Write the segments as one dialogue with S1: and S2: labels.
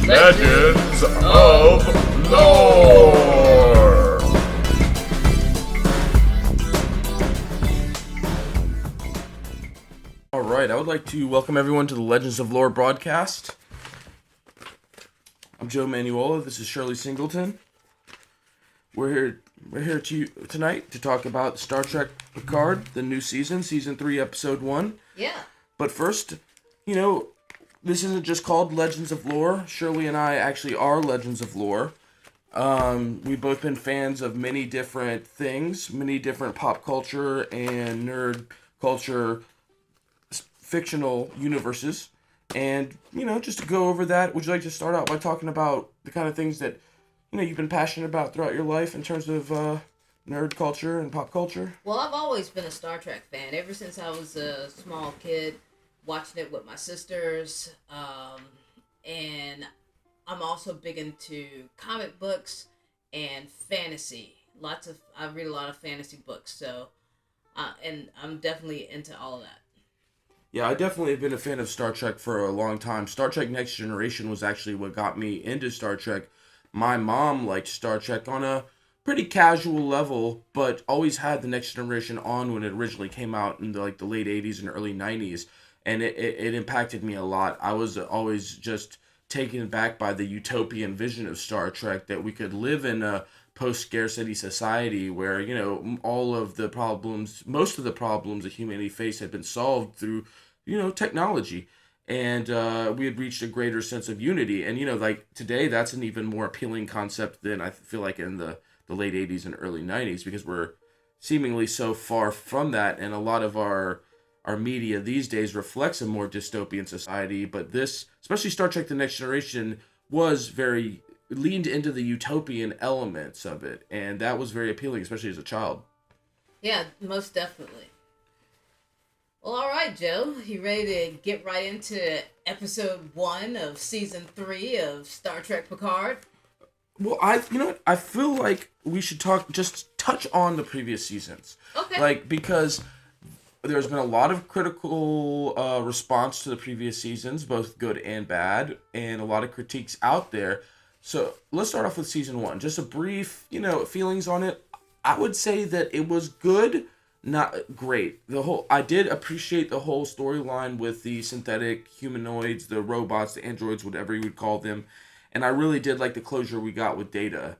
S1: Legends of Lore. Alright, I would like to welcome everyone to the Legends of Lore broadcast. I'm Joe Manuola, this is Shirley Singleton. We're here tonight to talk about Star Trek Picard, the new season 3, episode 1.
S2: Yeah.
S1: But first, this isn't just called Legends of Lore. Shirley and I actually are Legends of Lore. We've both been fans of many different things, many different pop culture and nerd culture fictional universes. And, just to go over that, would you like to start out by talking about the kind of things that, you've been passionate about throughout your life in terms of nerd culture and pop culture?
S2: Well, I've always been a Star Trek fan. Ever since I was a small kid, watching it with my sisters. And I'm also big into comic books and fantasy. I read a lot of fantasy books. So, and I'm definitely into all of that.
S1: Yeah, I definitely have been a fan of Star Trek for a long time. Star Trek Next Generation was actually what got me into Star Trek. My mom liked Star Trek on a pretty casual level, but always had the Next Generation on when it originally came out in the late 80s and early 90s. And it impacted me a lot. I was always just taken back by the utopian vision of Star Trek, that we could live in a post-scarcity society where, all of the problems, most of the problems that humanity faced had been solved through, technology. And we had reached a greater sense of unity. And, today, that's an even more appealing concept than I feel like in the late 80s and early 90s, because we're seemingly so far from that. And a lot of our media these days reflects a more dystopian society. But this, especially Star Trek The Next Generation, was very leaned into the utopian elements of it. And that was very appealing, especially as a child.
S2: Yeah, most definitely. Well, all right, Joe. You ready to get right into episode 1 of season 3 of Star Trek Picard?
S1: Well, I feel like we should touch on the previous seasons.
S2: Okay.
S1: Because there's been a lot of critical response to the previous seasons, both good and bad, and a lot of critiques out there. So let's start off with season 1. Just a brief, feelings on it. I would say that it was good. Not great. I did appreciate the whole storyline with the synthetic humanoids, the robots, the androids, whatever you would call them. And I really did like the closure we got with Data.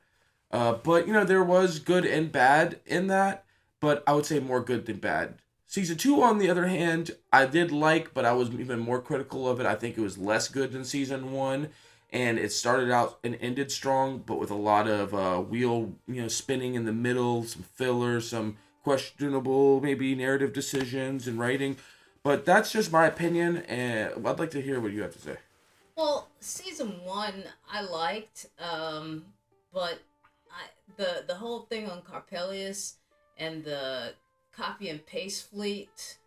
S1: But, there was good and bad in that. But I would say more good than bad. Season 2, on the other hand, I did like, but I was even more critical of it. I think it was less good than season 1. And it started out and ended strong, but with a lot of wheel, spinning in the middle, some fillers, some questionable maybe narrative decisions and writing. But that's just my opinion, and I'd like to hear what you have to say.
S2: Well, season 1 I liked, but the whole thing on Carpelius and the copy and paste fleet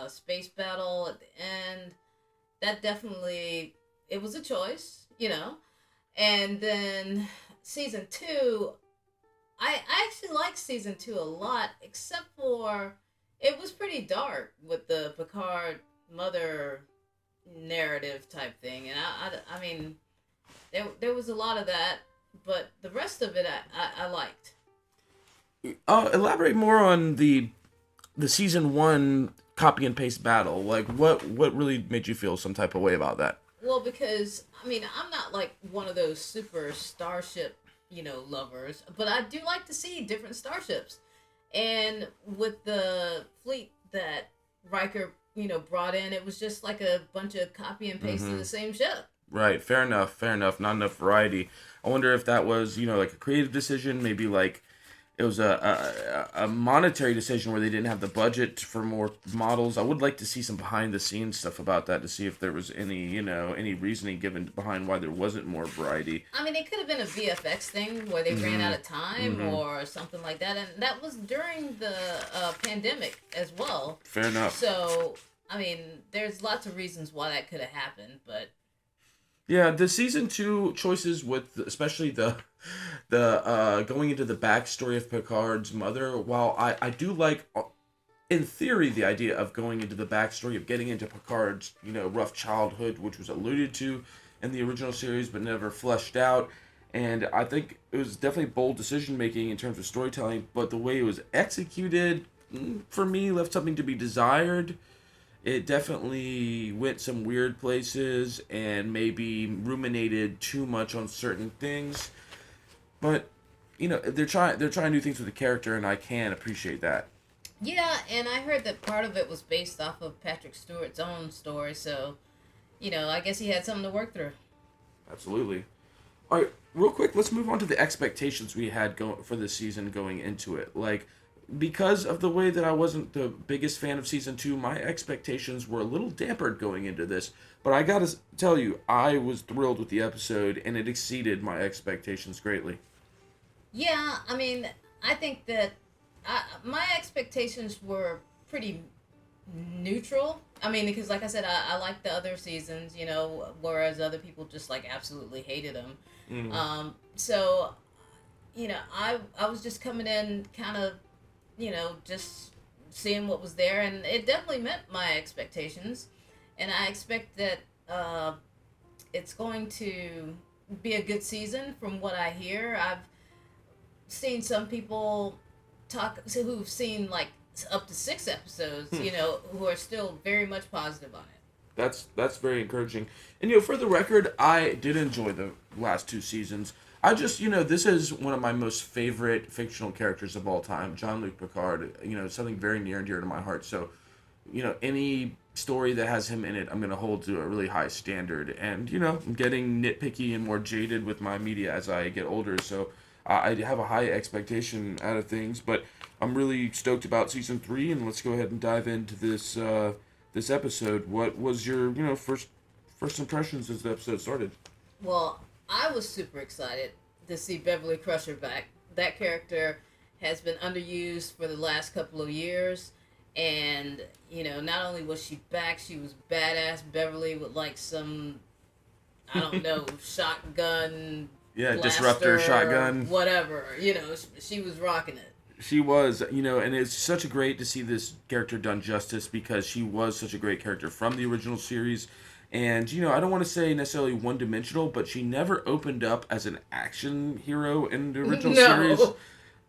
S2: space battle at the end, that definitely, it was a choice, And then season 2, I actually liked season 2 a lot, except for it was pretty dark with the Picard mother narrative type thing, and I mean, there was a lot of that, but the rest of it I liked.
S1: Elaborate more on the season 1 copy and paste battle. What really made you feel some type of way about that?
S2: Well, because I'm not like one of those super starship lovers, but I do like to see different starships. And with the fleet that Riker, brought in, it was just like a bunch of copy and paste of the same ship.
S1: Right, fair enough. Not enough variety. I wonder if that was, like a creative decision, maybe like it was a monetary decision where they didn't have the budget for more models. I would like to see some behind the scenes stuff about that to see if there was any, any reasoning given behind why there wasn't more variety.
S2: It could have been a VFX thing where they ran out of time or something like that. And that was during the pandemic as well.
S1: Fair enough.
S2: So, there's lots of reasons why that could have happened, but...
S1: Yeah, the season 2 choices with especially the going into the backstory of Picard's mother, while I do like in theory, the idea of going into the backstory of getting into Picard's, rough childhood, which was alluded to in the original series, but never fleshed out. And I think it was definitely bold decision making in terms of storytelling, but the way it was executed, for me, left something to be desired. It definitely went some weird places and maybe ruminated too much on certain things. But they're trying new things with the character, and I can appreciate that.
S2: Yeah, and I heard that part of it was based off of Patrick Stewart's own story, so I guess he had something to work through.
S1: Absolutely. All right, real quick, let's move on to the expectations we had for this season going into it. Like, because of the way that I wasn't the biggest fan of season 2, my expectations were a little dampered going into this. But I gotta tell you, I was thrilled with the episode, and it exceeded my expectations greatly.
S2: Yeah, I mean, I think that my expectations were pretty neutral. I mean, because like I said, I like the other seasons, whereas other people just like absolutely hated them. So, I was just coming in kind of, just seeing what was there, and it definitely met my expectations. And I expect that it's going to be a good season from what I hear. I've seen some people who've seen like up to 6 episodes, who are still very much positive on it.
S1: That's very encouraging. And for the record, I did enjoy the last 2 seasons. I just, this is one of my most favorite fictional characters of all time, Jean-Luc Picard. Something very near and dear to my heart. So, any story that has him in it, I'm going to hold to a really high standard. And, I'm getting nitpicky and more jaded with my media as I get older. So, I have a high expectation out of things. But I'm really stoked about season 3. And let's go ahead and dive into this episode. What was your, first impressions as the episode started?
S2: Well, I was super excited to see Beverly Crusher back. That character has been underused for the last couple of years. And, not only was she back, she was badass Beverly with like some, I don't know, shotgun.
S1: Yeah,
S2: blaster,
S1: disruptor, shotgun.
S2: Whatever. She was rocking it.
S1: She was, and it's such great to see this character done justice because she was such a great character from the original series. And, I don't want to say necessarily one-dimensional, but she never opened up as an action hero in the original series.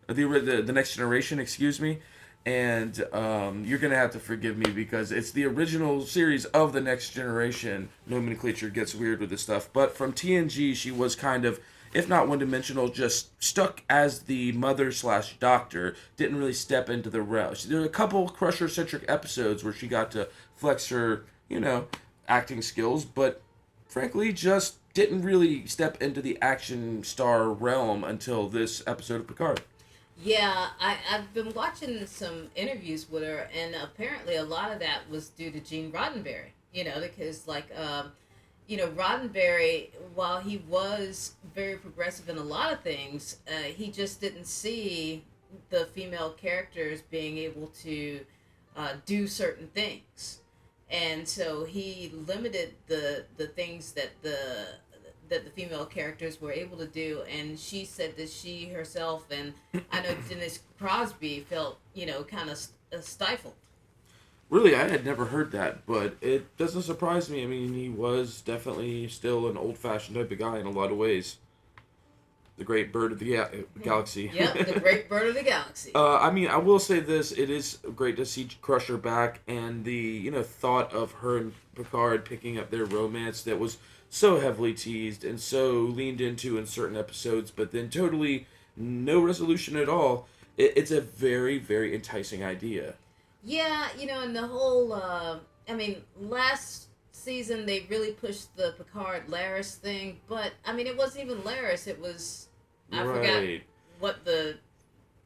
S1: The Next Generation, excuse me. And you're going to have to forgive me because it's the original series of The Next Generation. Nomenclature gets weird with this stuff. But from TNG, she was kind of, if not one-dimensional, just stuck as the mother/doctor. Didn't really step into the realm. There were a couple Crusher-centric episodes where she got to flex her, acting skills, but frankly just didn't really step into the action star realm until this episode of Picard.
S2: Yeah, I've been watching some interviews with her, and apparently a lot of that was due to Gene Roddenberry, because like, Roddenberry, while he was very progressive in a lot of things, he just didn't see the female characters being able to do certain things. And so he limited the things that the female characters were able to do, and she said that she herself, and I know Dennis Crosby felt, kind of stifled.
S1: Really, I had never heard that, but it doesn't surprise me. I mean, he was definitely still an old-fashioned type of guy in a lot of ways. The great bird of the galaxy.
S2: Yep, the great bird of the galaxy.
S1: I will say this. It is great to see Crusher back, and the, thought of her and Picard picking up their romance that was so heavily teased and so leaned into in certain episodes, but then totally no resolution at all. It's a very, very enticing idea.
S2: Yeah, and the whole, last season they really pushed the Picard Laris thing, but it wasn't even Laris. It was I forgot what the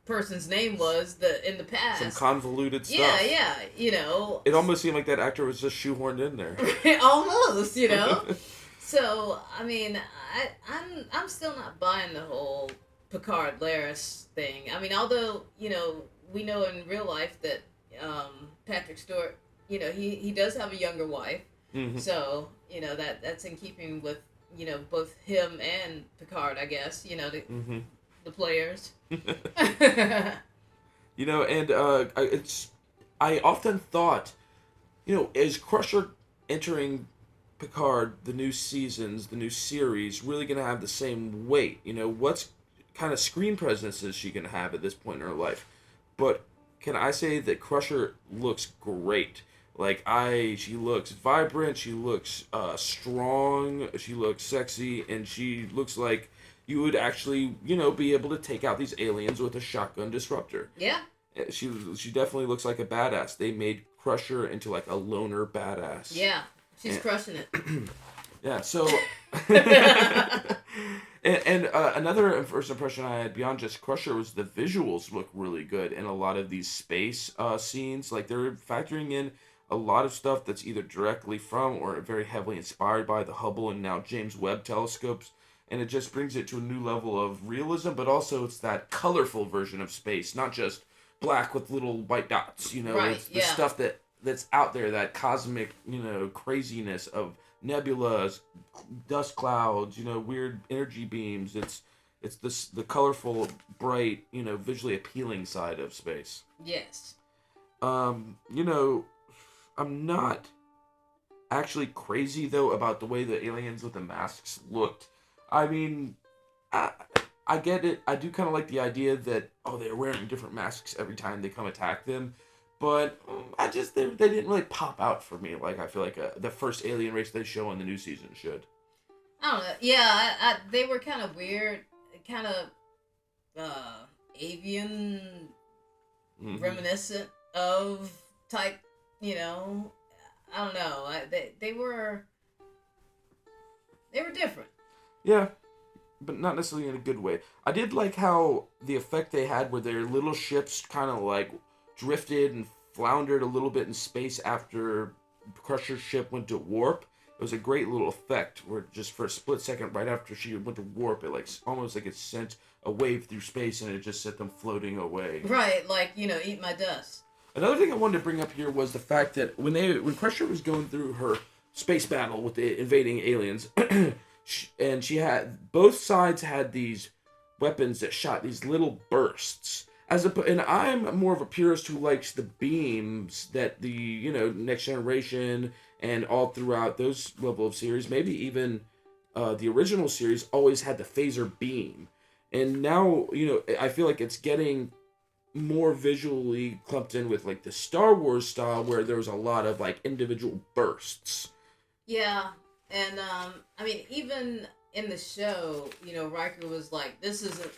S2: person's name was in the past.
S1: Some convoluted stuff.
S2: Yeah.
S1: It almost seemed like that actor was just shoehorned in there.
S2: Almost, So I'm still not buying the whole Picard Laris thing. Although we know in real life that Patrick Stewart, he does have a younger wife. Mm-hmm. So, that's in keeping with, both him and Picard, I guess, the players.
S1: I often thought, is Crusher entering Picard, the new seasons, the new series, really going to have the same weight? You know, what's kind of screen presence is she going to have at this point in her life? But can I say that Crusher looks great? Like she looks vibrant, she looks strong, she looks sexy, and she looks like you would actually, be able to take out these aliens with a shotgun disruptor.
S2: Yeah.
S1: She definitely looks like a badass. They made Crusher into like a loner badass.
S2: Yeah, she's crushing it.
S1: Yeah, so and another first impression I had beyond just Crusher was the visuals look really good in a lot of these space scenes. Like they're factoring in a lot of stuff that's either directly from or very heavily inspired by the Hubble and now James Webb telescopes. And it just brings it to a new level of realism, but also it's that colorful version of space, not just black with little white dots.
S2: Right,
S1: It's the stuff that's out there, that cosmic, craziness of nebulas, dust clouds, weird energy beams. It's the colorful, bright, visually appealing side of space.
S2: Yes.
S1: I'm not actually crazy though about the way the aliens with the masks looked. I mean, I get it. I do kind of like the idea that they're wearing different masks every time they come attack them. But they didn't really pop out for me like I feel like the first alien race they show on the new season should.
S2: I don't know. Yeah, they were kind of weird, kind of avian reminiscent of type. I don't know. They were different.
S1: Yeah, but not necessarily in a good way. I did like how the effect they had where their little ships kind of like drifted and floundered a little bit in space after Crusher's ship went to warp. It was a great little effect where just for a split second right after she went to warp, it almost like it sent a wave through space and it just set them floating away.
S2: Right, like, eat my dust.
S1: Another thing I wanted to bring up here was the fact that when Crusher was going through her space battle with the invading aliens, and both sides had these weapons that shot these little bursts. And I'm more of a purist who likes the beams that the Next Generation and all throughout those level of series, maybe even the original series, always had the phaser beam. And now I feel like it's getting more visually clumped in with like the Star Wars style, where there was a lot of like individual bursts.
S2: Yeah. And, even in the show, Riker was like, this isn't,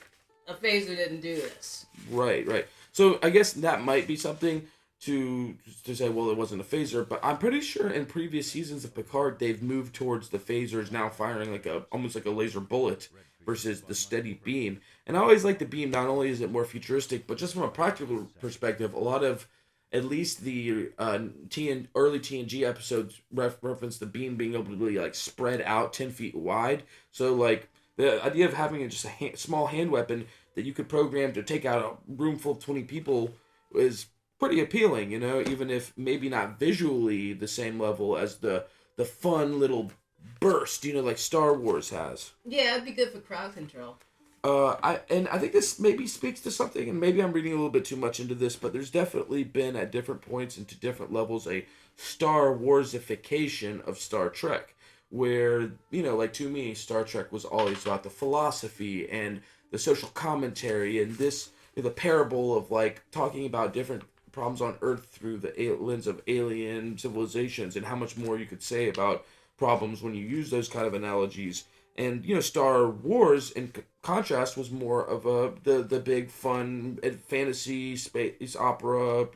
S2: a phaser didn't do this.
S1: Right. So I guess that might be something to say, well, it wasn't a phaser, but I'm pretty sure in previous seasons of Picard, they've moved towards the phasers now firing almost like a laser bullet versus the steady beam. And I always like the beam. Not only is it more futuristic, but just from a practical perspective, a lot of at least the early TNG episodes reference the beam being able to really like spread out 10 feet wide. So like the idea of having just a small hand weapon that you could program to take out a room full of 20 people is pretty appealing, even if maybe not visually the same level as the fun little burst, like Star Wars has.
S2: Yeah, it'd be good for crowd control.
S1: I think this maybe speaks to something, and maybe I'm reading a little bit too much into this, but there's definitely been at different points and to different levels a Star Warsification of Star Trek, where like to me, Star Trek was always about the philosophy and the social commentary and this the parable of like talking about different problems on Earth through the lens of alien civilizations and how much more you could say about problems when you use those kind of analogies. And Star Wars in contrast was more of the big fun fantasy space opera,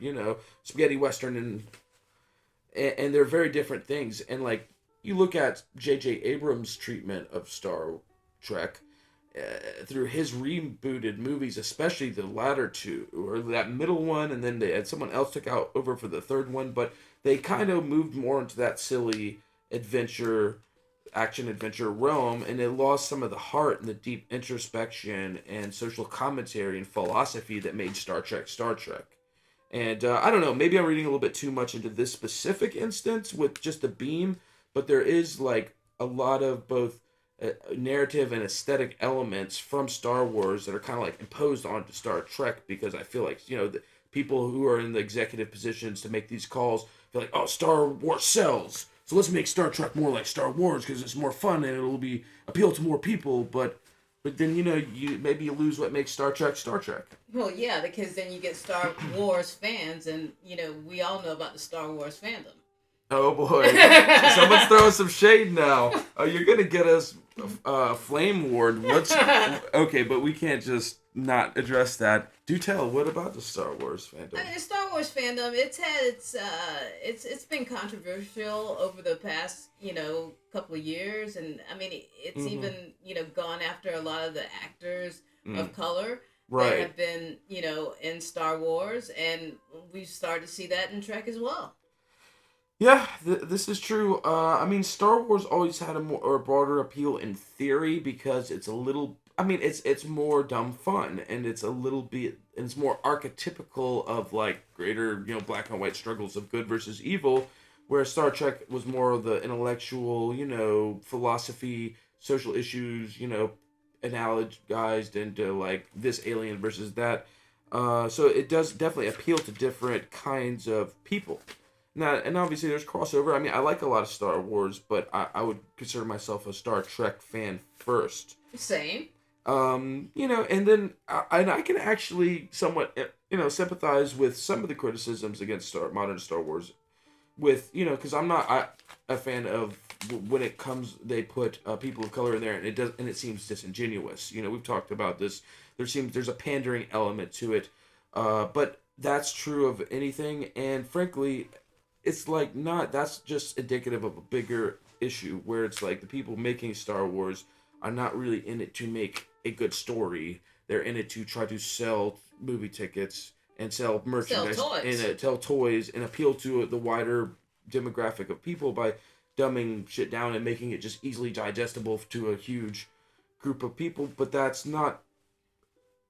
S1: spaghetti western, and they're very different things. And like you look at J.J. Abrams' treatment of Star Trek through his rebooted movies, especially the latter two, or that middle one, and then they had someone else took over for the third one, but they kind of moved more into that silly action adventure realm, and it lost some of the heart and the deep introspection and social commentary and philosophy that made Star Trek Star Trek. And I don't know, maybe I'm reading a little bit too much into this specific instance with just the beam, but there is like a lot of both narrative and aesthetic elements from Star Wars that are kind of like imposed onto Star Trek, because I feel like the people who are in the executive positions to make these calls feel like, oh, Star Wars sells, so let's make Star Trek more like Star Wars because it's more fun and it'll be appeal to more people. But then you lose what makes Star Trek Star Trek.
S2: Well, yeah, because then you get Star Wars fans, and we all know about the Star Wars fandom.
S1: Oh boy, someone's throwing some shade now. Oh, you're gonna get us flame ward. Okay, but we can't just not address that. Do tell. What about the Star Wars fandom?
S2: I mean, the Star Wars fandom. It's had it's been controversial over the past couple of years, and I mean it's even gone after a lot of the actors of color that have been in Star Wars, and we've started to see that in Trek as well.
S1: Yeah, this is true. I mean, Star Wars always had a broader appeal in theory because it's a little. I mean, it's more dumb fun, and it's a little bit, and it's more archetypical of like greater, black and white struggles of good versus evil, where Star Trek was more of the intellectual, philosophy, social issues, analogized into like this alien versus that. So it does definitely appeal to different kinds of people. Now, and obviously there's crossover. I mean, I like a lot of Star Wars, but I would consider myself a Star Trek fan first.
S2: Same.
S1: And then I can actually somewhat, sympathize with some of the criticisms against modern Star Wars, with because I'm not a fan of when it comes they put people of color in there and it seems disingenuous. We've talked about this. There's a pandering element to it, but that's true of anything, and frankly. It's like that's just indicative of a bigger issue where it's like the people making Star Wars are not really in it to make a good story. They're in it to try to sell movie tickets and sell merchandise and sell toys and appeal to the wider demographic of people by dumbing shit down and making it just easily digestible to a huge group of people. But that's not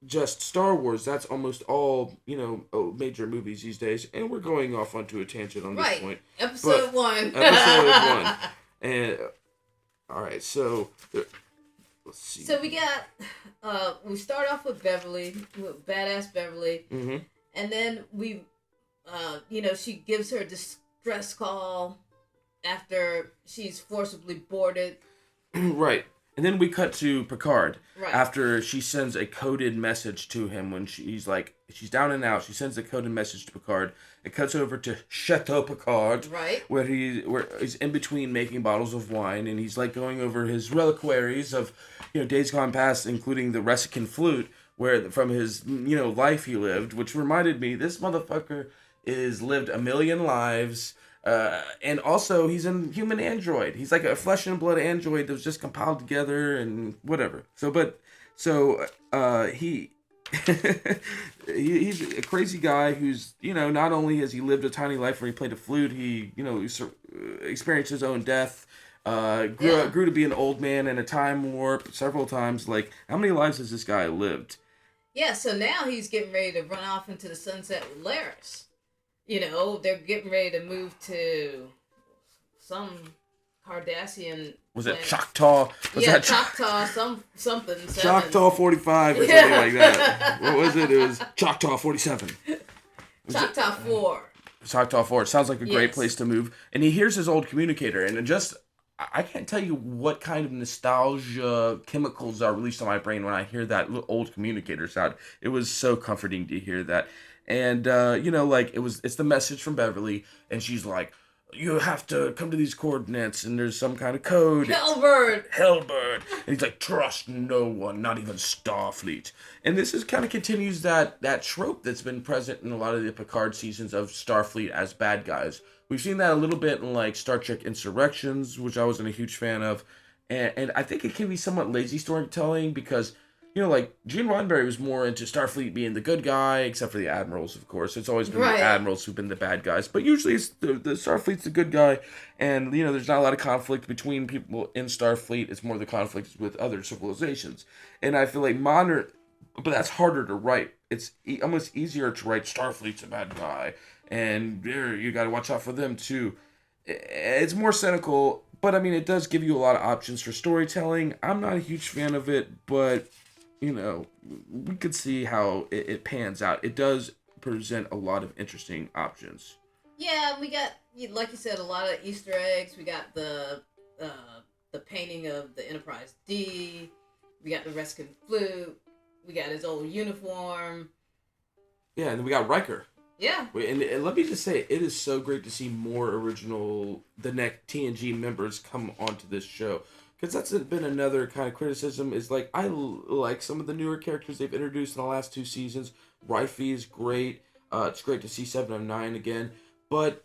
S1: just Star Wars. That's almost all major movies these days, and we're going off onto a tangent on this point.
S2: Episode 1.
S1: And all right, so let's see.
S2: So we got we start off with Beverly, with badass Beverly, and then we she gives her a distress call after she's forcibly boarded.
S1: Right. And then we cut to Picard after she sends a coded message to him when she's down and out. She sends a coded message to Picard. It cuts over to Chateau Picard, where he's in between making bottles of wine, and he's like going over his reliquaries of days gone past, including the Resican flute, where from his life he lived, which reminded me this motherfucker is lived a million lives. And also, he's a human android. He's like a flesh and blood android that was just compiled together and whatever. He he's a crazy guy who's not only has he lived a tiny life where he played a flute, he experienced his own death. Grew to be an old man in a time warp several times. Like, how many lives has this guy lived?
S2: Yeah, so now he's getting ready to run off into the sunset with Laris. They're getting ready to move to some Cardassian.
S1: Was it Choctaw?
S2: Choctaw, something.
S1: Choctaw 45 or something like that. What was it? It was Choctaw 47.
S2: Choctaw 4.
S1: Choctaw 4. It sounds like a great place to move. And he hears his old communicator, and I can't tell you what kind of nostalgia chemicals are released on my brain when I hear that old communicator sound. It was so comforting to hear that. And, it's the message from Beverly, and she's like, you have to come to these coordinates, and there's some kind of code.
S2: Hellbird!
S1: And he's like, trust no one, not even Starfleet. And this kind of continues that trope that's been present in a lot of the Picard seasons of Starfleet as bad guys. We've seen that a little bit in, like, Star Trek Insurrections, which I wasn't a huge fan of. And I think it can be somewhat lazy storytelling because... Gene Roddenberry was more into Starfleet being the good guy, except for the admirals, of course. It's always been the admirals who've been the bad guys. But usually it's the Starfleet's the good guy, and, there's not a lot of conflict between people in Starfleet. It's more the conflict with other civilizations. And I feel like but that's harder to write. It's almost easier to write Starfleet's a bad guy, and you got to watch out for them, too. It's more cynical, but, I mean, it does give you a lot of options for storytelling. I'm not a huge fan of it, but... we could see how it pans out. It does present a lot of interesting options.
S2: Yeah, we got, like you said, a lot of Easter eggs. We got the painting of the Enterprise D. We got the Rescue Flute. We got his old uniform.
S1: Yeah, and then we got Riker.
S2: Yeah.
S1: And let me just say, it is so great to see more the next TNG members come onto this show. Because that's been another kind of criticism, is like, I like some of the newer characters they've introduced in the last 2 seasons. Rifey is great. It's great to see 7 of 9 again. But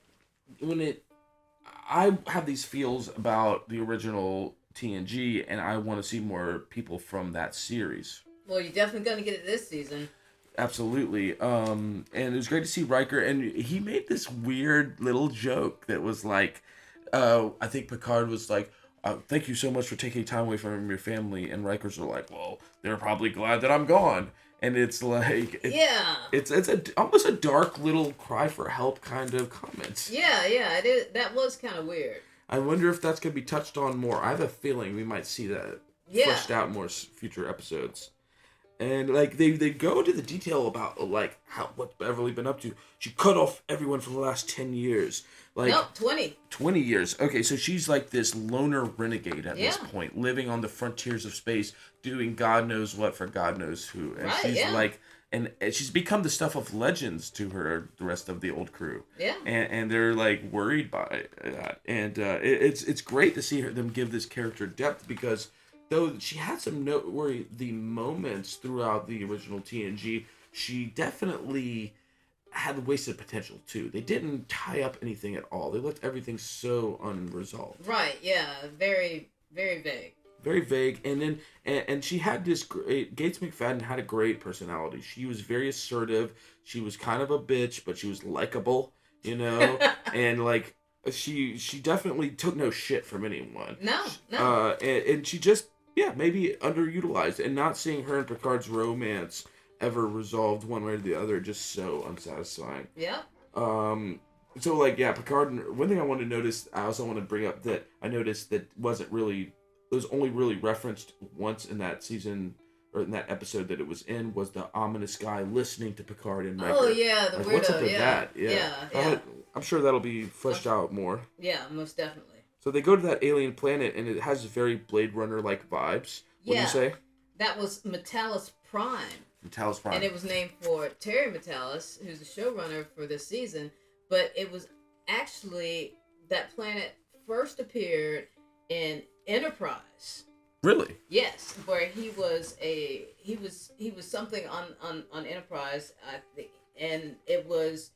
S1: I have these feels about the original TNG, and I want to see more people from that series.
S2: Well, you're definitely going to get it this season.
S1: Absolutely. And it was great to see Riker, and he made this weird little joke that was like, I think Picard was like, thank you so much for taking time away from your family, and Riker's are like, well, they're probably glad that I'm gone. And it's like, it's almost a dark little cry for help kind of comment.
S2: Yeah, it is. That was kind of weird.
S1: I wonder if that's going to be touched on more. I have a feeling we might see that fleshed out more future episodes. And like they go into the detail about like what Beverly been up to. She cut off everyone for the last 10 years. Like,
S2: no, 20.
S1: 20 years. Okay, so she's like this loner renegade at this point, living on the frontiers of space, doing God knows what for God knows who. And she's like, and she's become the stuff of legends to the rest of the old crew.
S2: Yeah.
S1: And they're like worried by that. And it's great to see them give this character depth, because though she had some noteworthy moments throughout the original TNG, she definitely had wasted potential too. They didn't tie up anything at all. They left everything so unresolved.
S2: Right, yeah. Very, very vague.
S1: Very vague. And then and she had this great, Gates McFadden had a great personality. She was very assertive. She was kind of a bitch, but she was likable, and like she definitely took no shit from anyone.
S2: No.
S1: And she just maybe underutilized, and not seeing her and Picard's romance ever resolved one way or the other, just so unsatisfying.
S2: Yeah.
S1: So like, Picard, one thing I wanted to notice, I also want to bring up that I noticed that it was only really referenced once in that season, or in that episode that it was in, was the ominous guy listening to Picard and Riker.
S2: Oh yeah, the weirdo.
S1: What's up with that?
S2: Yeah.
S1: I'm sure that'll be fleshed out more.
S2: Yeah, most definitely.
S1: So they go to that alien planet, and it has very Blade Runner-like vibes. What do you say?
S2: That was Metalis Prime.
S1: Metalis Prime.
S2: And it was named for Terry Metalis, who's the showrunner for this season. But it was actually, that planet first appeared in Enterprise.
S1: Really?
S2: Yes, where he was something on Enterprise, I think, and it was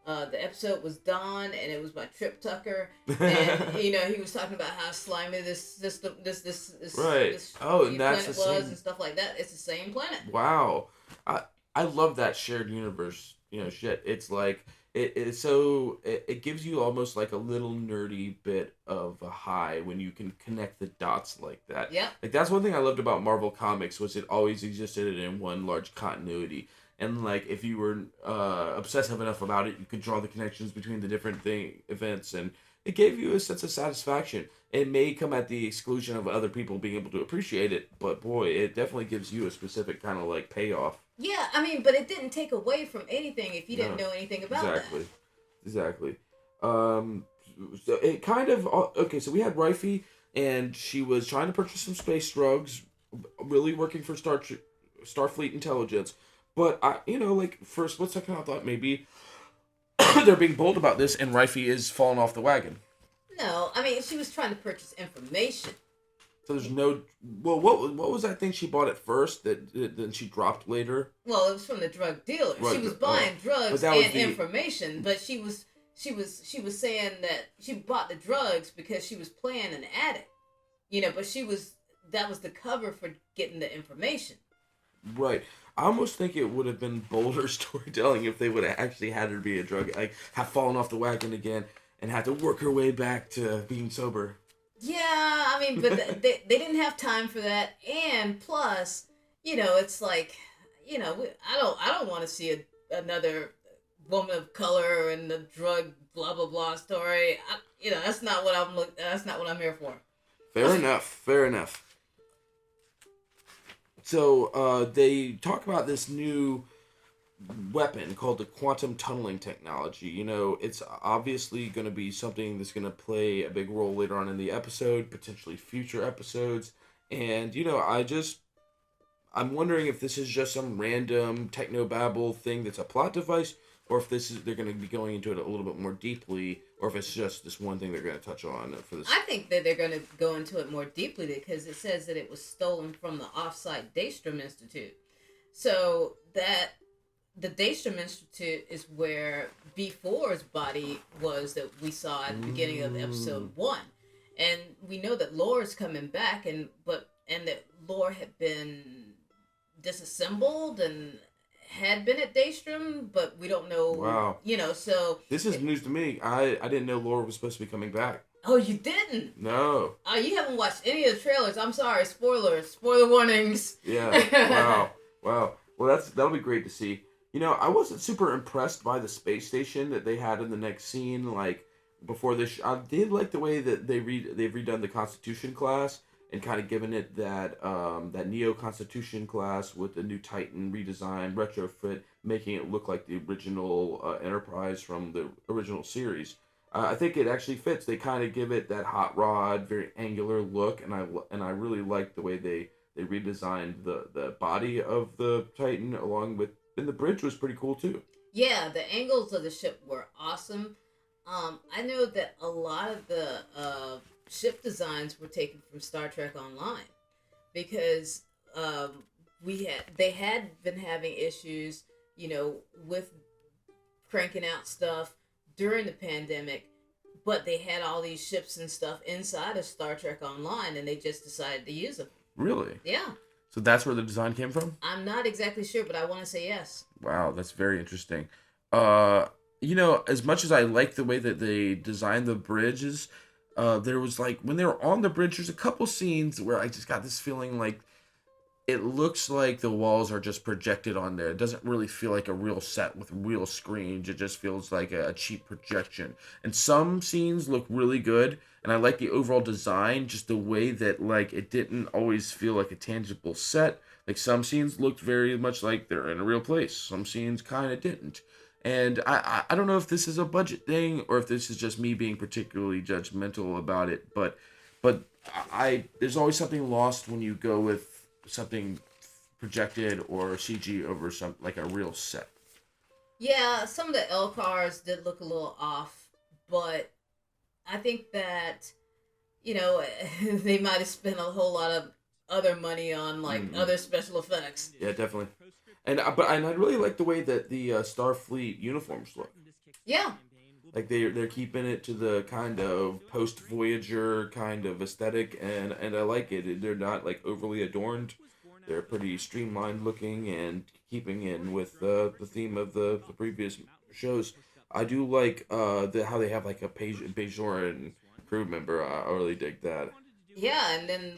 S2: the episode was Dawn, and it was by Trip Tucker, and he was talking about how slimy this system, this
S1: and that's
S2: planet
S1: the same,
S2: was, and stuff like that. It's the same planet.
S1: Wow, I love that shared universe. Shit. It's like it gives you almost like a little nerdy bit of a high when you can connect the dots like that.
S2: Yeah.
S1: Like, that's one thing I loved about Marvel Comics, was it always existed in one large continuity. And like, if you were obsessive enough about it, you could draw the connections between the different events, and it gave you a sense of satisfaction. It may come at the exclusion of other people being able to appreciate it, but boy, it definitely gives you a specific kind of like payoff.
S2: Yeah, I mean, but it didn't take away from anything if you didn't know anything about that.
S1: Exactly. So it kind of, okay, so we had Rifey, and she was trying to purchase some space drugs, really working for Starfleet intelligence. But for a split second, I thought maybe they're being bold about this, and Rifey is falling off the wagon.
S2: No, I mean, she was trying to purchase information.
S1: So there's no... Well, what was that thing she bought at first that then she dropped later?
S2: Well, it was from the drug dealer. She was buying drugs and information, but she was saying that she bought the drugs because she was playing an addict. But that was the cover for getting the information.
S1: Right. I almost think it would have been bolder storytelling if they would have actually had her be a drug, like, have fallen off the wagon again and had to work her way back to being sober.
S2: Yeah, I mean, but they didn't have time for that, and plus, it's like, I don't want to see another woman of color and the drug blah blah blah story. That's not what I'm here for.
S1: Fair enough. So they talk about this new weapon called the quantum tunneling technology. You know, it's obviously going to be something that's going to play a big role later on in the episode, potentially future episodes. And, you know, I'm wondering if this is just some random technobabble thing that's a plot device, or if this is they're going to be going into it a little bit more deeply, or if it's just this one thing they're going to touch on for this.
S2: I think that they're going to go into it more deeply because it says that it was stolen from the offsite Daystrom Institute. So that the Daystrom Institute is where B4's body was that we saw at the beginning of episode 1. And we know that Lore's coming back and that Lore had been disassembled and had been at Daystrom, but we don't know.
S1: Wow.
S2: You know, so
S1: this is news to me. I didn't know Lore was supposed to be coming back.
S2: Oh, you didn't?
S1: No.
S2: Oh, you haven't watched any of the trailers. I'm sorry. Spoilers. Spoiler warnings.
S1: Yeah. Wow. Well, that'll be great to see. You know, I wasn't super impressed by the space station that they had in the next scene. Like before this, I did like the way that they've redone the Constitution class and kind of given it that Neo Constitution class with the new Titan redesign, retrofit, making it look like the original Enterprise from the original series. I think it actually fits. They kind of give it that hot rod, very angular look, and I really like the way they redesigned the body of the Titan and the bridge was pretty cool too.
S2: Yeah, the angles of the ship were awesome. I know that a lot of the ship designs were taken from Star Trek Online because they had been having issues, you know, with cranking out stuff during the pandemic, but they had all these ships and stuff inside of Star Trek Online, and they just decided to use them.
S1: Really?
S2: Yeah.
S1: So that's where the design came from?
S2: I'm not exactly sure, but I want to say yes.
S1: Wow, that's very interesting. You know, as much as I like the way that they designed the bridges, there was like when they were on the bridge, there's a couple scenes where I just got this feeling like it looks like the walls are just projected on there. It doesn't really feel like a real set with real screens. It just feels like a cheap projection. And some scenes look really good, and I like the overall design, just the way that like it didn't always feel like a tangible set. Like some scenes looked very much like they're in a real place. Some scenes kind of didn't. And I don't know if this is a budget thing or if this is just me being particularly judgmental about it, but there's always something lost when you go with something projected or CG over some like a real set.
S2: Yeah, some of the L cars did look a little off, but I think that, you know, they might have spent a whole lot of other money on like other special effects.
S1: Yeah, definitely. And I really like the way that the Starfleet uniforms look.
S2: Yeah.
S1: Like they're keeping it to the kind of post Voyager kind of aesthetic, and I like it. They're not like overly adorned. They're pretty streamlined looking and keeping in with the theme of the previous shows. I do like how they have like a Bajoran crew member. I really dig that.
S2: Yeah, and then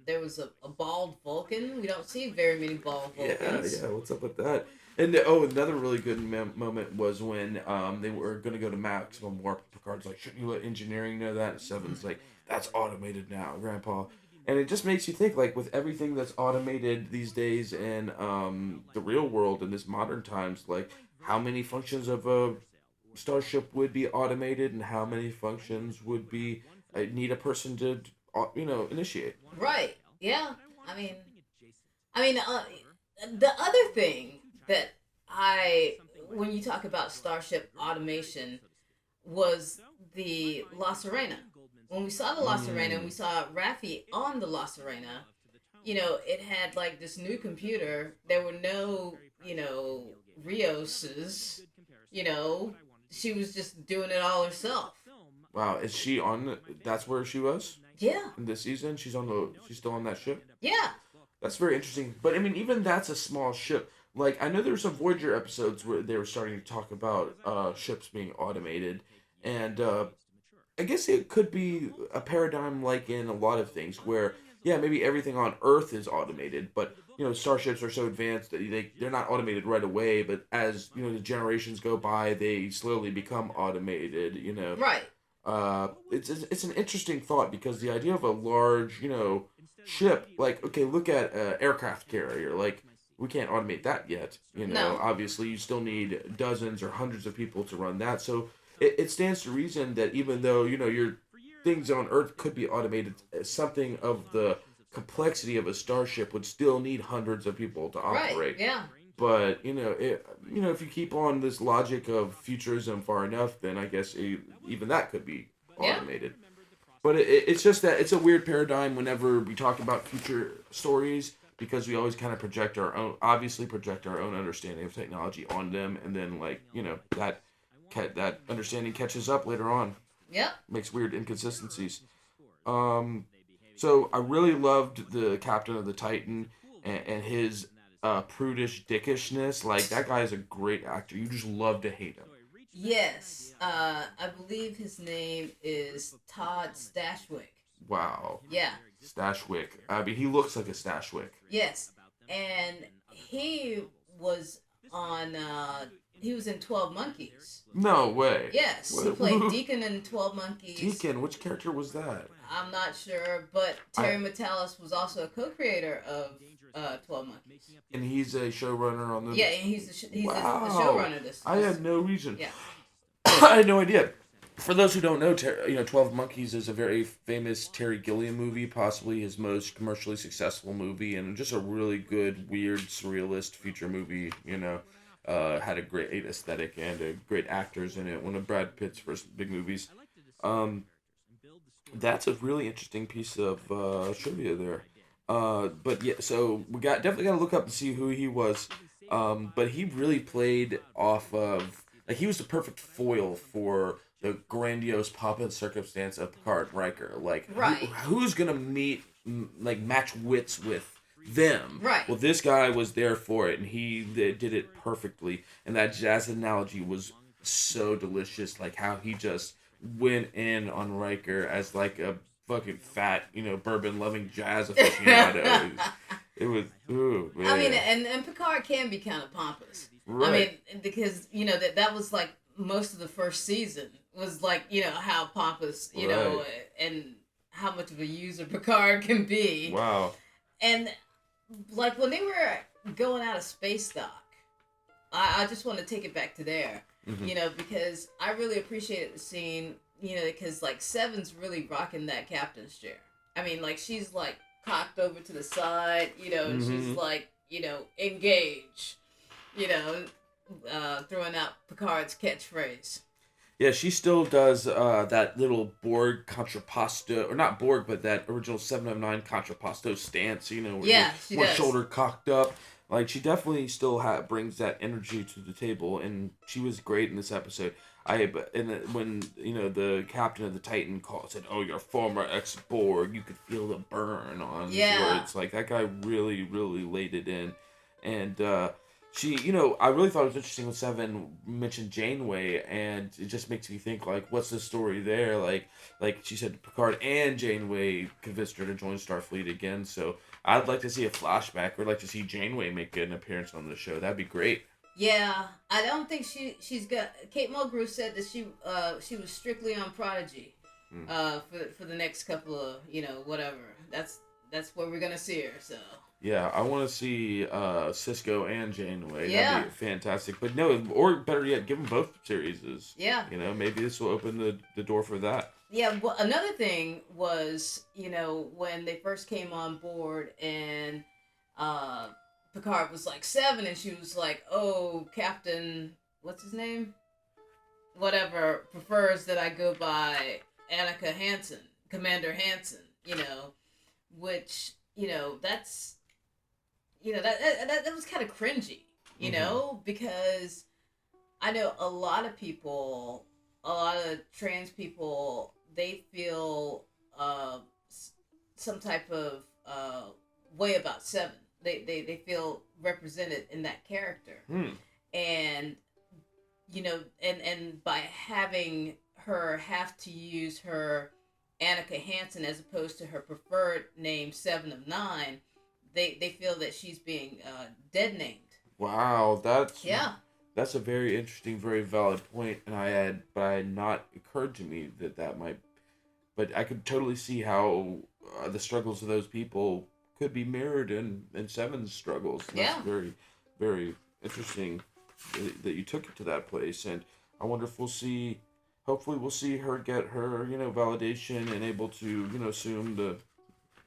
S2: there was a bald Vulcan. We don't see very many bald Vulcans.
S1: Yeah. What's up with that? And another really good moment was when they were going to go to maximum warp. Picard's like, shouldn't you let engineering know that? And Seven's like, that's automated now, Grandpa. And it just makes you think, like, with everything that's automated these days in the real world in this modern times, like, how many functions of a starship would be automated and how many functions would be need a person to, initiate.
S2: Right. Yeah. I mean, the other thing that when you talk about starship automation, was the La Serena. When we saw the La Serena and we saw Raffi on the La Serena, you know, it had like this new computer. There were no, Rioses, she was just doing it all herself.
S1: Wow, is she that's where she was?
S2: Yeah.
S1: In this season, she's still on that ship?
S2: Yeah.
S1: That's very interesting. But I mean, even that's a small ship. Like, I know there were some Voyager episodes where they were starting to talk about ships being automated, and I guess it could be a paradigm like in a lot of things where, yeah, maybe everything on Earth is automated, but, starships are so advanced that they're not automated right away, but as, the generations go by, they slowly become automated,
S2: Right.
S1: It's an interesting thought because the idea of a large, ship, like, okay, look at aircraft carrier, like, we can't automate that yet.
S2: No.
S1: Obviously, you still need dozens or hundreds of people to run that. So it stands to reason that even though your things on Earth could be automated, something of the complexity of a starship would still need hundreds of people to
S2: Right.
S1: operate.
S2: Yeah.
S1: But if you keep on this logic of futurism far enough, then I guess even that could be
S2: Yeah.
S1: automated. But it's just that it's a weird paradigm whenever we talk about future stories, because we always kind of project our own understanding of technology on them, and then that understanding catches up later on.
S2: Yep.
S1: Makes weird inconsistencies. So I really loved the captain of the Titan and his prudish dickishness. Like, that guy is a great actor. You just love to hate him.
S2: Yes. I believe his name is Todd Stashwick.
S1: Wow.
S2: Yeah.
S1: Stashwick. I mean, he looks like a Stashwick.
S2: Yes. And he was on. He was in 12 Monkeys.
S1: No way.
S2: Yes, he played Deacon in 12 Monkeys.
S1: Deacon, which character was that?
S2: I'm not sure, but Terry Matalas was also a co-creator of 12 Monkeys.
S1: And he's a showrunner on the...
S2: Yeah, and he's the showrunner.
S1: I had no reason.
S2: Yeah.
S1: I had no idea. For those who don't know, 12 Monkeys is a very famous Terry Gilliam movie, possibly his most commercially successful movie, and just a really good, weird, surrealist future movie, had a great aesthetic and great actors in it. One of Brad Pitt's first big movies. That's a really interesting piece of trivia there. But yeah, so we definitely got to look up and see who he was. But he really played off of, like, he was the perfect foil for the grandiose pomp and circumstance of Picard and Riker. Like,
S2: right.
S1: Who's gonna match wits with them?
S2: Right.
S1: Well, this guy was there for it, and he did it perfectly. And that jazz analogy was so delicious. Like, how he just went in on Riker as like a fucking fat, bourbon-loving jazz aficionado. It was, ooh, man.
S2: I mean, and Picard can be kind of pompous.
S1: Right.
S2: I mean, because, that was like most of the first season was like, how pompous,
S1: right.
S2: and how much of a user Picard can be.
S1: Wow.
S2: And like when they were going out of space dock, I just want to take it back to there, because I really appreciated the scene, because like Seven's really rocking that captain's chair. I mean, like, she's like cocked over to the side, and she's like, engage, throwing out Picard's catchphrase.
S1: Yeah, she still does that little Borg contrapposto, or not Borg, but that original 7 of 9 contrapposto stance, where one shoulder cocked up. Like, she definitely still brings that energy to the table, and she was great in this episode. When the captain of the Titan said, "Oh, your former ex-Borg," you could feel the burn on his words. Like, that guy really, really laid it in, and she, I really thought it was interesting when Seven mentioned Janeway, and it just makes me think, like, what's the story there? Like she said, Picard and Janeway convinced her to join Starfleet again, so I'd like to see a flashback, or like to see Janeway make an appearance on the show. That'd be great.
S2: Yeah, I don't think she's got... Kate Mulgrew said that she was strictly on Prodigy for the next couple of, whatever. That's where we're going to see her, so...
S1: Yeah, I want to see Cisco and Janeway.
S2: Yeah.
S1: That'd be fantastic. But no, or better yet, give them both series.
S2: Yeah.
S1: Maybe this will open the door for that.
S2: Yeah, well, another thing was, when they first came on board and Picard was like 7 and she was like, "Oh, Captain, what's his name? Whatever, prefers that I go by Annika Hansen, Commander Hansen," which, that's... that was kind of cringy, because I know a lot of trans people, they feel some type of way about Seven. They feel represented in that character. And, and by having her have to use her Annika Hansen as opposed to her preferred name 7 of 9, they feel that she's being dead named.
S1: Wow, that's a very interesting, very valid point, and it had not occurred to me that might, but I could totally see how the struggles of those people could be mirrored in Seven's struggles. And
S2: Yeah.
S1: that's very, very interesting that you took it to that place. And I wonder if we'll see. Hopefully, we'll see her get her validation and able to assume the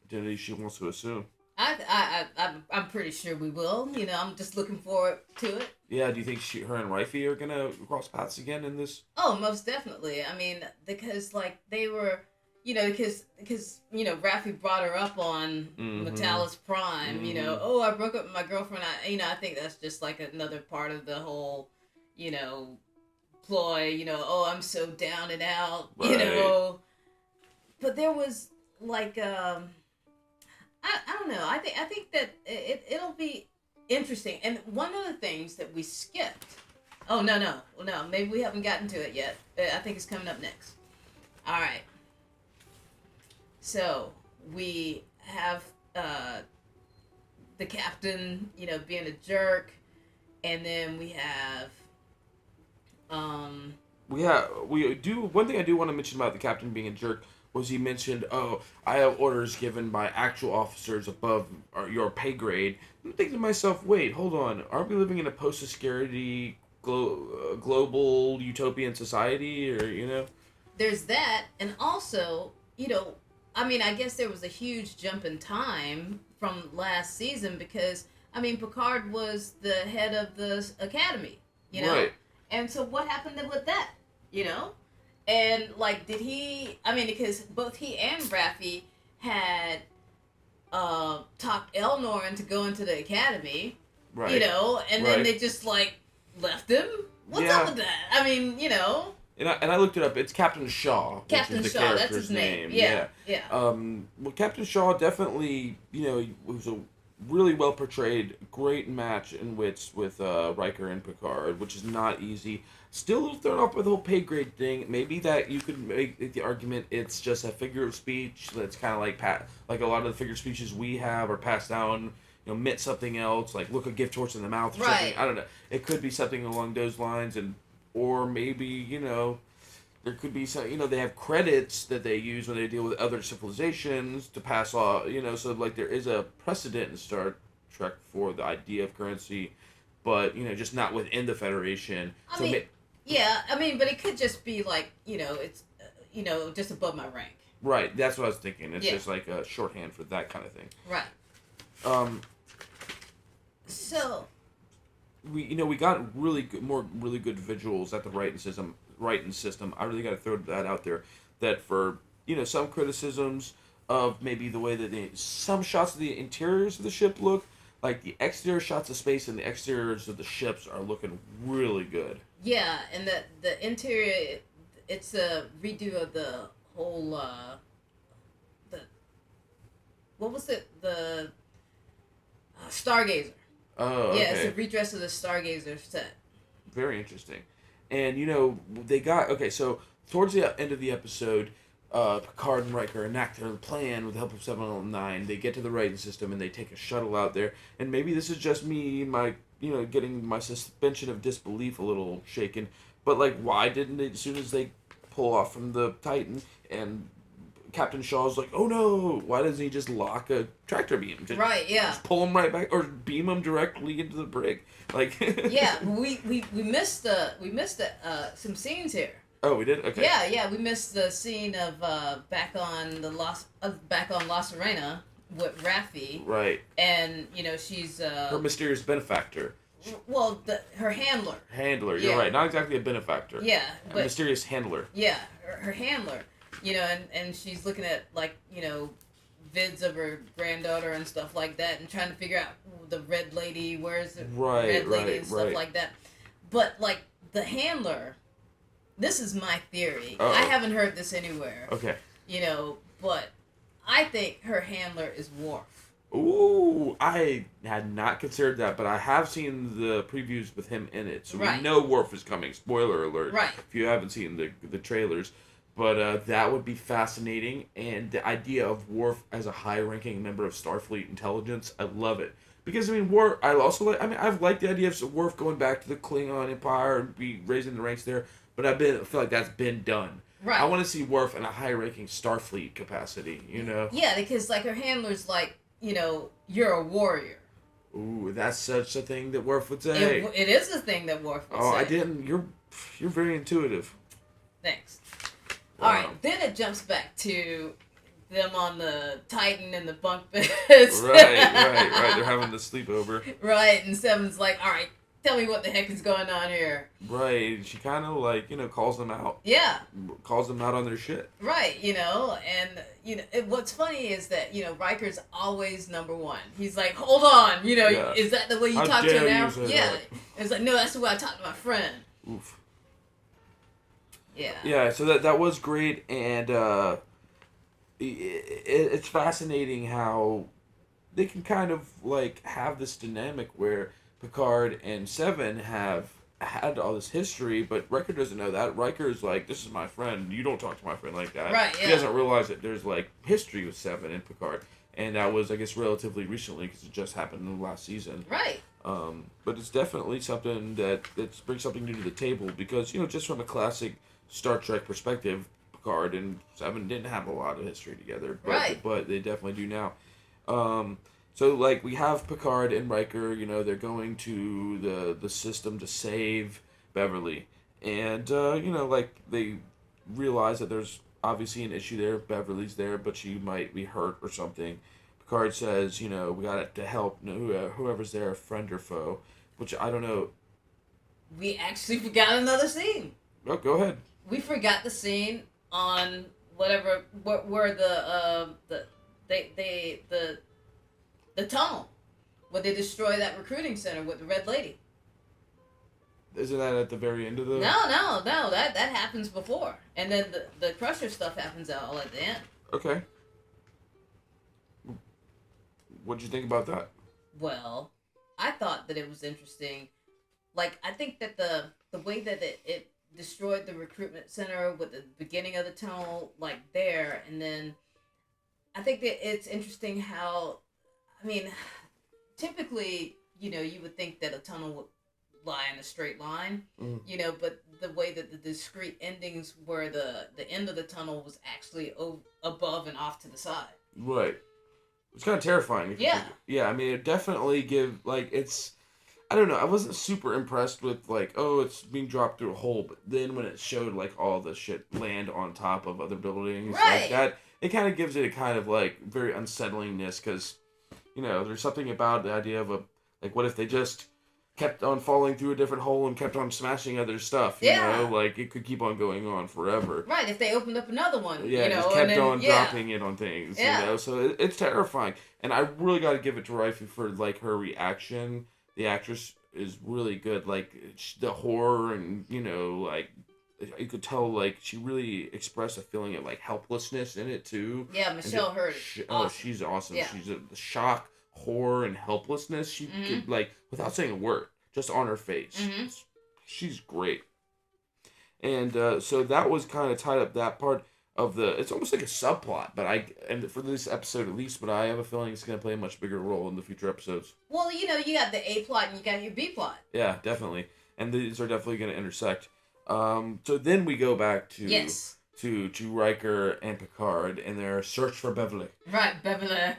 S1: identity she wants to assume.
S2: I'm pretty sure we will. I'm just looking forward to it.
S1: Yeah. Do you think her and Rifey are gonna cross paths again in this?
S2: Oh, most definitely. I mean, because like they were, because Raffi brought her up on Metallis Prime. Oh, I broke up with my girlfriend. I think that's just like another part of the whole, ploy. Oh, I'm so down and out.
S1: Right.
S2: But there was like I don't know. I think that it'll be interesting. And one of the things that we skipped. Oh no. Maybe we haven't gotten to it yet. I think it's coming up next. All right. So we have the captain, being a jerk, and then we have.
S1: We do one thing I do want to mention about the captain being a jerk was he mentioned, oh, I have orders given by actual officers above your pay grade. I'm thinking to myself, wait, hold on, aren't we living in a post-security global utopian society, or?
S2: There's that, and also, I guess there was a huge jump in time from last season because, Picard was the head of the academy,
S1: Right.
S2: And so what happened with that, And, like, did he... because both he and Raffi had talked Elnor into going to the academy,
S1: Right.
S2: And then they just, like, left him? What's up with that?
S1: And I looked it up. It's Captain Shaw.
S2: Captain Shaw, that's his name. Yeah.
S1: Well, Captain Shaw definitely, was a really well portrayed, great match in wits with Riker and Picard, which is not easy. Still a little thrown off by the whole pay grade thing. Maybe that you could make the argument it's just a figure of speech that's kind of like a lot of the figure of speeches we have are passed down. Meant something else, like look a gift horse in the mouth or something. I don't know. It could be something along those lines, or maybe there could be some. They have credits that they use when they deal with other civilizations to pass off. So like there is a precedent in Star Trek for the idea of currency, but just not within the Federation.
S2: But it could just be like it's just above my rank.
S1: Right, that's what I was thinking. It's just like a shorthand for that kind of thing.
S2: Right. So.
S1: We got really good visuals at the writing system. I really got to throw that out there. That for some criticisms of maybe the way that some shots of the interiors of the ship look, like the exterior shots of space and the exteriors of the ships are looking really good.
S2: Yeah, and the interior, it's a redo of the whole what was it? The Stargazer.
S1: Oh, okay.
S2: Yeah, it's a redress of the Stargazer set.
S1: Very interesting. And, they got... Okay, so towards the end of the episode, Picard and Riker enact their plan with the help of 709. They get to the writing system and they take a shuttle out there. And maybe this is just me, getting my suspension of disbelief a little shaken. But, like, why didn't they, as soon as they pull off from the Titan and Captain Shaw's like, oh no, why doesn't he just lock a tractor beam? Just pull him right back or beam him directly into the brig. Like
S2: yeah, we missed some scenes here.
S1: Oh, we did? Okay.
S2: Yeah, we missed the scene of back on La Serena with Raffi.
S1: Right.
S2: And she's
S1: her mysterious benefactor.
S2: Well, her handler.
S1: You're right. Not exactly a benefactor.
S2: Yeah,
S1: but a mysterious handler.
S2: Yeah, her handler. And she's looking at, like, vids of her granddaughter and stuff like that and trying to figure out the red lady, where's the red lady and stuff like that. But, like, the handler, this is my theory.
S1: Uh-oh.
S2: I haven't heard this anywhere.
S1: Okay.
S2: But I think her handler is Worf.
S1: Ooh, I had not considered that, but I have seen the previews with him in it. So we know Worf is coming. Spoiler alert.
S2: Right.
S1: If you haven't seen the trailers. But that would be fascinating, and the idea of Worf as a high-ranking member of Starfleet intelligence, I love it. Because, Worf, I've liked the idea of Worf going back to the Klingon Empire and be raising the ranks there, but I feel like that's been done.
S2: Right.
S1: I want to see Worf in a high-ranking Starfleet capacity,
S2: Yeah, because, like, her handler's like, you're a warrior.
S1: Ooh, that's such a thing that Worf would say.
S2: It is a thing that Worf would say.
S1: Oh, I didn't. You're very intuitive.
S2: Thanks.
S1: Wow.
S2: All right, then it jumps back to them on the Titan and the bunk beds.
S1: Right. They're having the sleepover.
S2: Right, and Seven's like, all right, tell me what the heck is going on here.
S1: Right, she kind of like, calls them out.
S2: Yeah.
S1: Calls them out on their shit.
S2: Right, and, what's funny is that, Riker's always number one. He's like, hold on,
S1: Yeah.
S2: Is that the way you
S1: How
S2: talk to
S1: dare
S2: her now?
S1: you say
S2: Yeah.
S1: that?
S2: It's like, no, that's the way I talk to my friend.
S1: Oof.
S2: Yeah.
S1: Yeah, so that was great, and it's fascinating how they can kind of like have this dynamic where Picard and Seven have had all this history, but Riker doesn't know that. Riker's like, this is my friend. You don't talk to my friend like that.
S2: Right, yeah.
S1: He doesn't realize that there's like history with Seven and Picard, and that was, I guess, relatively recently because it just happened in the last season.
S2: Right.
S1: But it's definitely something that brings something new to the table because, just from a classic Star Trek perspective, Picard and Seven didn't have a lot of history together, but they definitely do now. So like we have Picard and Riker, they're going to the system to save Beverly, and like they realize that there's obviously an issue there. Beverly's there, but she might be hurt or something. Picard says, we got to help whoever's there, friend or foe, which I don't know. We
S2: actually forgot another scene.
S1: Oh, go ahead.
S2: We forgot the scene on whatever where the tunnel where they destroy that recruiting center with the red lady.
S1: Isn't that at the very end of the?
S2: No. That happens before, and then the Crusher stuff happens all at the end.
S1: Okay. What'd you think about that?
S2: Well, I thought that it was interesting. Like, I think that the way that it destroyed the recruitment center with the beginning of the tunnel, like there, and then I think that it's interesting how, typically, you would think that a tunnel would lie in a straight line, but the way that the discrete endings where the end of the tunnel was actually above and off to the side.
S1: Right. It's kind of terrifying.
S2: Yeah.
S1: Yeah, it definitely it's, I don't know, I wasn't super impressed with, like, oh, it's being dropped through a hole, but then when it showed, like, all the shit land on top of other buildings, like that, it kind of gives it a kind of, like, very unsettlingness, because, there's something about the idea of what if they just kept on falling through a different hole and kept on smashing other stuff, you know? Like, it could keep on going on forever.
S2: Right, if they opened up another one,
S1: just kept on dropping it on things, So it's terrifying. And I really got to give it to Rifey for, like, her reaction. The actress is really good. Like, the horror and, like, you could tell, like, she really expressed a feeling of, like, helplessness in it, too.
S2: Yeah, Michelle Hurd.
S1: Oh, she's awesome. Yeah. She's the shock, horror, and helplessness. She could, like, without saying a word, just on her face. Mm-hmm. She's great. And so that was kind of tied up that part of it's almost like a subplot, and for this episode at least, but I have a feeling it's going to play a much bigger role in the future episodes.
S2: Well, you got the A plot and you got your B plot.
S1: Yeah, definitely. And these are definitely going to intersect. So then we go back to to Riker and Picard and their search for Beverly.
S2: Right, Beverly.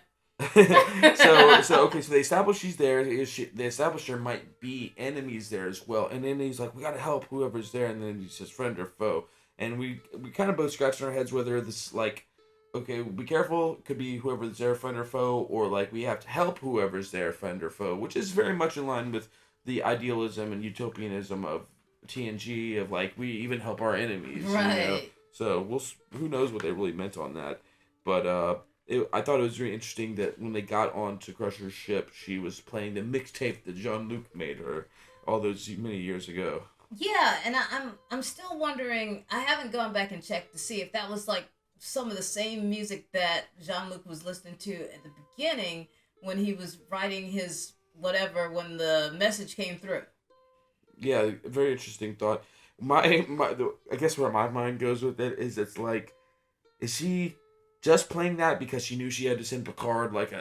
S1: so they establish she's there. They establish there might be enemies there as well. And then he's like, we got to help whoever's there. And then he says, friend or foe. And we kind of both scratching our heads whether this, like, okay, be careful, it could be whoever's there, friend or foe, or, like, we have to help whoever's there, friend or foe, which is very much in line with the idealism and utopianism of TNG, of, like, we even help our enemies.
S2: Right.
S1: So, who knows what they really meant on that. But I thought it was really interesting that when they got onto Crusher's ship, she was playing the mixtape that Jean-Luc made her all those many years ago.
S2: Yeah, and I'm still wondering, I haven't gone back and checked to see if that was like some of the same music that Jean-Luc was listening to at the beginning when he was writing his whatever when the message came through.
S1: Yeah, very interesting thought. I guess where my mind goes with it is it's like, is she just playing that because she knew she had to send Picard like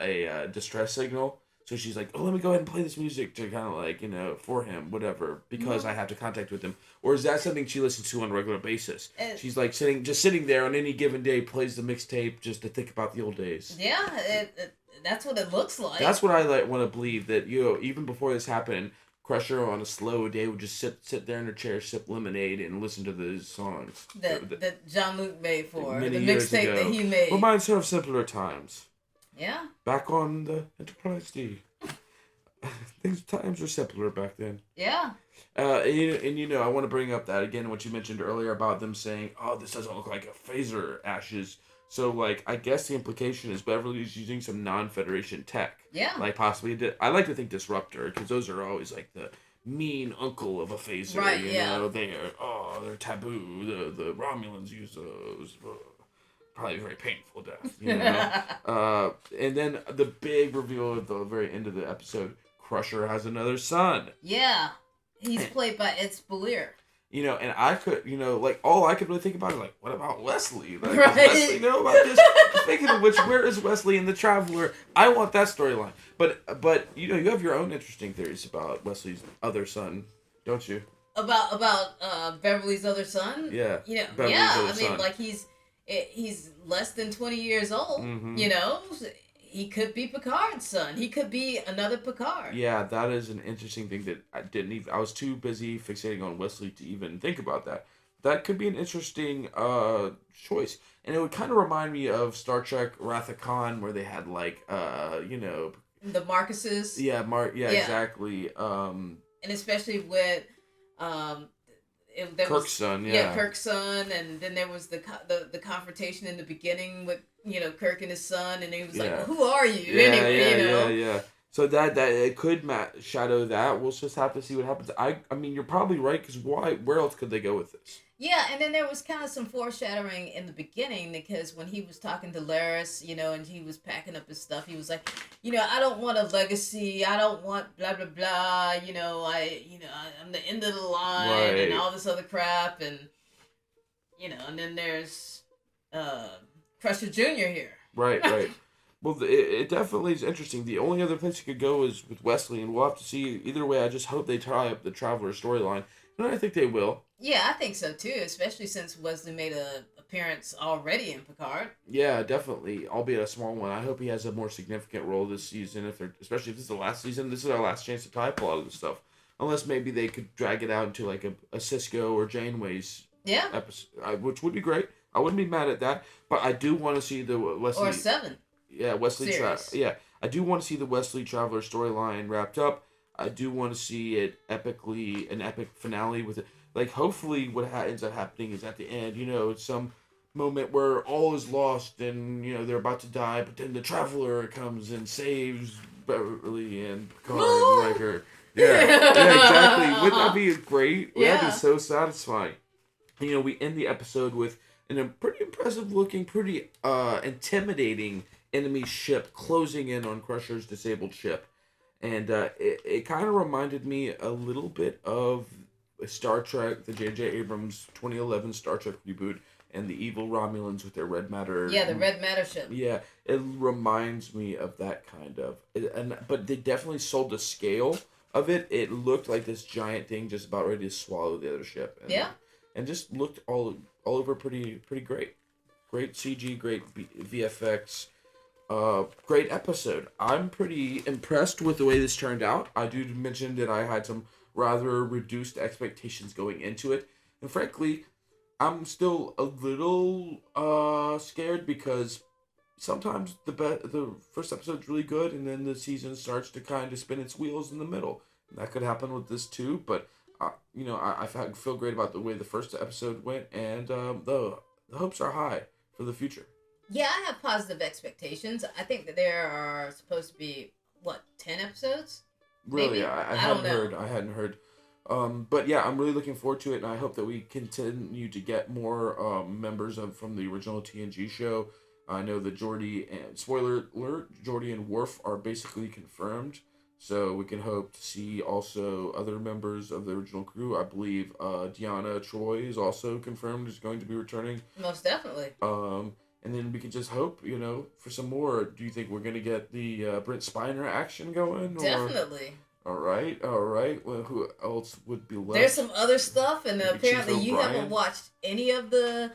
S1: a distress signal? So she's like, oh, let me go ahead and play this music to kind of like, for him, whatever, because I have to contact with him. Or is that something she listens to on a regular basis? She's like sitting there on any given day, plays the mixtape just to think about the old days.
S2: Yeah, That's what it looks like.
S1: That's what I want to believe, that even before this happened, Crusher on a slow day would just sit there in her chair, sip lemonade, and listen to those songs
S2: that Jean-Luc made for her,
S1: many
S2: the
S1: years
S2: mixtape
S1: ago.
S2: that he made.
S1: Reminds her of simpler times.
S2: Yeah.
S1: Back on the Enterprise D. Times were simpler back then.
S2: Yeah.
S1: And I want to bring up that again, what you mentioned earlier about them saying, "Oh, this doesn't look like a phaser ashes." So, like, I guess the implication is Beverly's using some non-Federation tech.
S2: Yeah.
S1: Like, possibly, I like to think Disruptor, because those are always, like, the mean uncle of a phaser.
S2: Right,
S1: you
S2: yeah.
S1: know, they're taboo. The Romulans use those. Probably very painful death, you know? And then the big reveal at the very end of the episode, Crusher has another son.
S2: Yeah. He's played by Ed Spalier.
S1: You know, and I could, like, all I could really think about is, like, what about Wesley? Like,
S2: right.
S1: Does Wesley know about this? Speaking of which, where is Wesley in The Traveler? I want that storyline. But you have your own interesting theories about Wesley's other son, don't you?
S2: About Beverly's other son?
S1: Yeah.
S2: Beverly's other son. Like, he's less than 20 years old, He could be Picard's son. He could be another Picard.
S1: Yeah, that is an interesting thing that I was too busy fixating on Wesley to even think about that. That could be an interesting choice. And it would kind of remind me of Star Trek Wrath of Khan, where they had, like,
S2: the Marcuses.
S1: Yeah, exactly.
S2: And especially with
S1: Kirk's son, yeah.
S2: Kirk's son, and then there was the confrontation in the beginning with Kirk and his son, and he was like, well, "Who are you?"
S1: Yeah. So that it could shadow that. We'll just have to see what happens. I mean, you're probably right, because where else could they go with this?
S2: Yeah, and then there was kind of some foreshadowing in the beginning, because when he was talking to Laris, and he was packing up his stuff, he was like, I don't want a legacy, I don't want blah blah blah, I'm the end of the line, right, and all this other crap, and and then there's Crusher Jr. here.
S1: Right. Well, it definitely is interesting. The only other place you could go is with Wesley, and we'll have to see. Either way, I just hope they tie up the Traveler storyline, and I think they will.
S2: Yeah, I think so too, especially since Wesley made an appearance already in Picard.
S1: Yeah, definitely, albeit a small one. I hope he has a more significant role this season, especially if this is the last season. This is our last chance to tie up a lot of this stuff. Unless maybe they could drag it out into like a Cisco or Janeway's episode, which would be great. I wouldn't be mad at that, but I do want to see the Wesley...
S2: Or 7.
S1: Yeah, Wesley... I do want to see the Wesley Traveler storyline wrapped up. I do want to see it an epic finale with it. Like, hopefully what ends up happening is at the end, it's some moment where all is lost and, they're about to die, but then the Traveler comes and saves Beverly and Picard and Riker. Yeah, exactly. Wouldn't that be great? Would that be so satisfying? We end the episode with a pretty impressive looking, pretty intimidating enemy ship closing in on Crusher's disabled ship. And it kind of reminded me a little bit of Star Trek, the J.J. Abrams 2011 Star Trek reboot, and the evil Romulans with their red matter.
S2: Yeah, the red matter ship.
S1: Yeah, it reminds me of that kind of. But they definitely sold the scale of it. It looked like this giant thing just about ready to swallow the other ship. And just looked all over pretty great. Great CG, great VFX. Great episode. I'm pretty impressed with the way this turned out. I do mention that I had some rather reduced expectations going into it. And frankly, I'm still a little scared, because sometimes the first episode's really good, and then the season starts to kind of spin its wheels in the middle. And that could happen with this too, but I feel great about the way the first episode went, and the hopes are high for the future.
S2: Yeah, I have positive expectations. I think that there are supposed to be 10 episodes?
S1: Really, I hadn't heard. But yeah, I'm really looking forward to it, and I hope that we continue to get more members from the original TNG show. I know that Geordi and, spoiler alert, Geordi and Worf are basically confirmed, so we can hope to see also other members of the original crew. I believe Deanna Troi is also confirmed is going to be returning.
S2: Most definitely.
S1: And then we can just hope, for some more. Do you think we're going to get the Brent Spiner action going?
S2: Definitely.
S1: All right. Well, who else would be left?
S2: There's some other stuff, and apparently you haven't watched any of the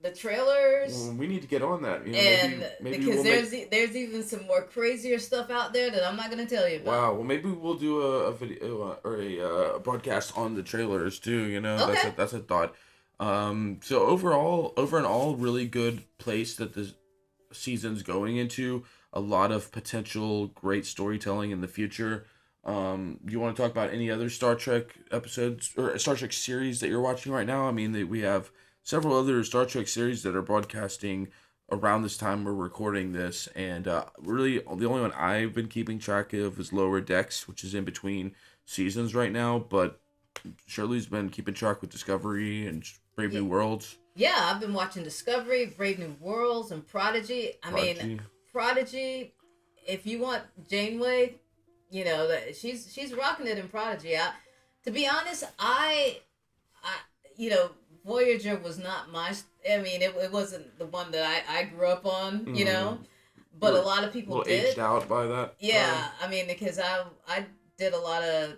S2: the trailers.
S1: Well, we need to get on that. You know,
S2: And
S1: maybe
S2: because
S1: we'll
S2: there's even some more crazier stuff out there that I'm not gonna tell you about.
S1: Wow. Well, maybe we'll do a video or a broadcast on the trailers too. You know,
S2: Okay.
S1: that's a thought. So overall, really good place that the season's going into. A lot of potential great storytelling in the future. You want to talk about any other Star Trek episodes or Star Trek series that you're watching right now? I mean, we have several other Star Trek series that are broadcasting around this time we're recording this, and really the only one I've been keeping track of is Lower Decks, which is in between seasons right now. But Shirley's been keeping track with Discovery and Brave New Worlds.
S2: Yeah, I've been watching Discovery, Brave New Worlds, and Prodigy. I mean, Prodigy. If you want Janeway, you know that she's rocking it in Prodigy. To be honest, Voyager was not my. I mean, it wasn't the one that I grew up on. You know, but a lot of people did.
S1: Aged out by that.
S2: Yeah, I mean, because I did a lot of.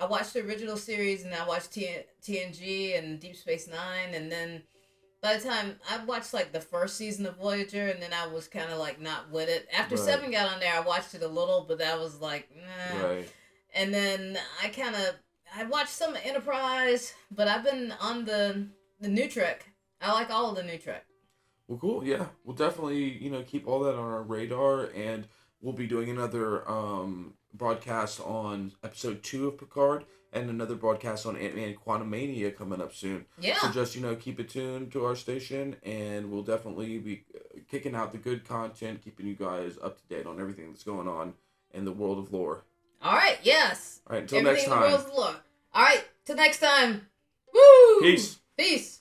S2: I watched the original series and I watched TNG and Deep Space Nine, and then by the time I watched like the first season of Voyager, and then I was kind of like not with it. After 7 got on there, I watched it a little, but that was like, nah.
S1: Right.
S2: And then I watched some Enterprise, but I've been on the new Trek. I like all of the new Trek.
S1: Well, cool. Yeah, we'll definitely keep all that on our radar, and we'll be doing another broadcast on episode 2 of Picard, and another broadcast on Ant-Man Quantumania coming up soon.
S2: Yeah.
S1: So just keep it tuned to our station, and we'll definitely be kicking out the good content, keeping you guys up to date on everything that's going on in the world of lore.
S2: All right. Yes.
S1: All right. Until next time.
S2: Everything in the world of lore. All right. Till next time. Woo.
S1: Peace.
S2: Peace.